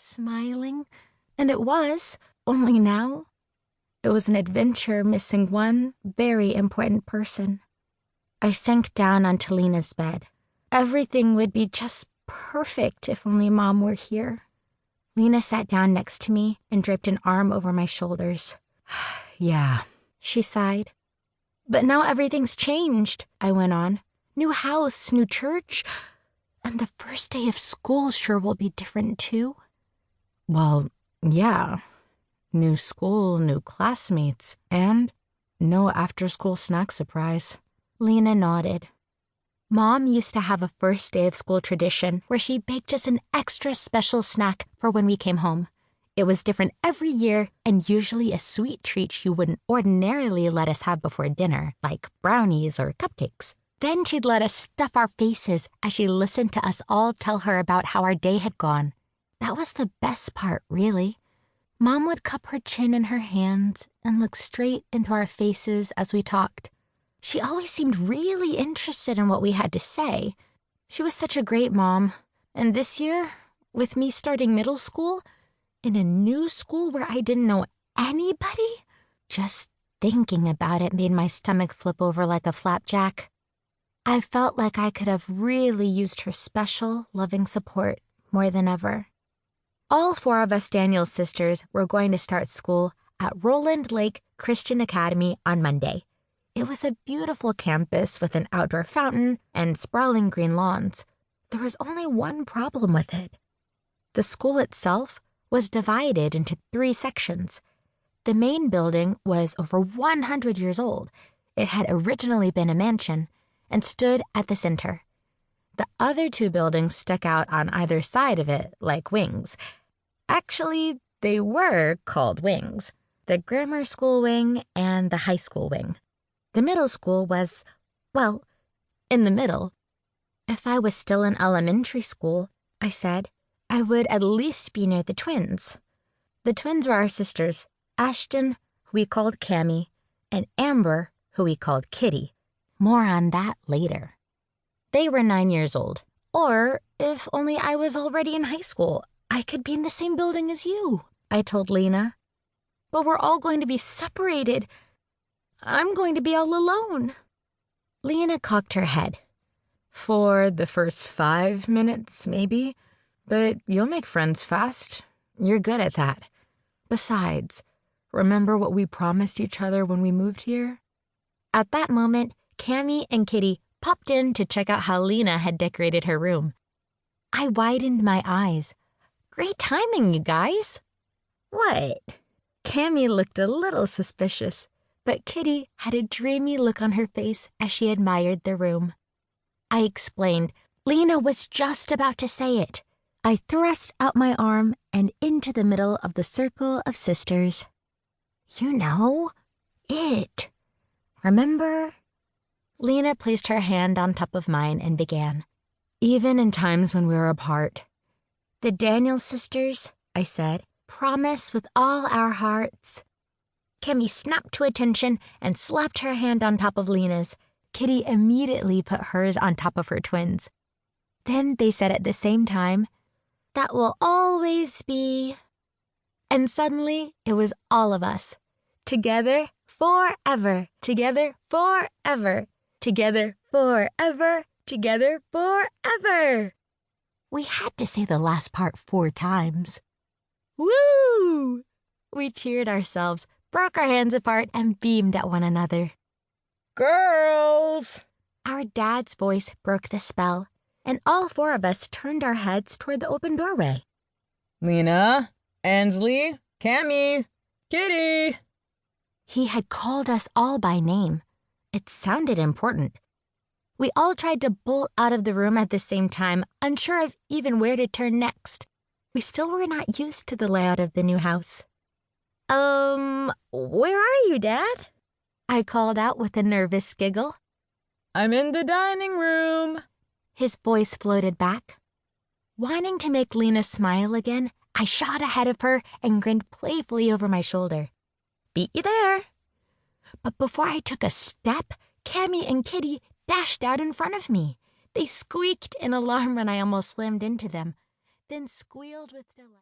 smiling, and it was, only now, it was an adventure missing one very important person. I sank down onto Lena's bed. Everything would be just perfect if only Mom were here. Lena sat down next to me and draped an arm over my shoulders. Yeah, she sighed. But now everything's changed, I went on. New house, new church, and the first day of school sure will be different too. Well, yeah. New school, new classmates, and no after-school snack surprise. Lena nodded. Mom used to have a first day of school tradition where she baked us an extra special snack for when we came home. It was different every year and usually a sweet treat she wouldn't ordinarily let us have before dinner, like brownies or cupcakes. Then she'd let us stuff our faces as she listened to us all tell her about how our day had gone. That was the best part, really. Mom would cup her chin in her hands and look straight into our faces as we talked. She always seemed really interested in what we had to say. She was such a great mom. And this year, with me starting middle school, in a new school where I didn't know anybody, just thinking about it made my stomach flip over like a flapjack. I felt like I could have really used her special, loving support more than ever. All 4 of us Daniels sisters were going to start school at Roland Lake Christian Academy on Monday. It was a beautiful campus with an outdoor fountain and sprawling green lawns. There was only one problem with it. The school itself was divided into 3 sections. The main building was over 100 years old. It had originally been a mansion and stood at the center. The other 2 buildings stuck out on either side of it like wings. Actually, they were called wings, the grammar school wing and the high school wing. The middle school was, well, in the middle. If I was still in elementary school, I said, I would at least be near the twins. The twins were our sisters, Ashton, who we called Cammy, and Amber, who we called Kitty. More on that later. They were 9 years old. Or, if only I was already in high school, I could be in the same building as you, I told Lena. But we're all going to be separated. I'm going to be all alone. Lena cocked her head. For the first 5 minutes, maybe. But you'll make friends fast. You're good at that. Besides, remember what we promised each other when we moved here? At that moment, Cammy and Kitty popped in to check out how Lena had decorated her room. I widened my eyes. Great timing, you guys. What? Cammy looked a little suspicious, but Kitty had a dreamy look on her face as she admired the room. I explained. Lena was just about to say it. I thrust out my arm and into the middle of the circle of sisters. You know, it. Remember? Lena placed her hand on top of mine and began. Even in times when we're apart. The Daniels sisters, I said, promise with all our hearts. Cammy snapped to attention and slapped her hand on top of Lena's. Kitty immediately put hers on top of her twins. Then they said at the same time, that will always be. And suddenly, it was all of us. Together forever. Together forever. Together forever. Together forever. We had to say the last part 4 times. Woo! We cheered ourselves, broke our hands apart, and beamed at one another. Girls! Our dad's voice broke the spell, and all 4 of us turned our heads toward the open doorway. Lena, Ansley, Cammy, Kitty. He had called us all by name. It sounded important. We all tried to bolt out of the room at the same time, unsure of even where to turn next. We still were not used to the layout of the new house. Where are you, Dad? I called out with a nervous giggle. I'm in the dining room. His voice floated back. Wanting to make Lena smile again, I shot ahead of her and grinned playfully over my shoulder. Beat you there. But before I took a step, Cammy and Kitty dashed out in front of me. They squeaked in alarm when I almost slammed into them, then squealed with delight.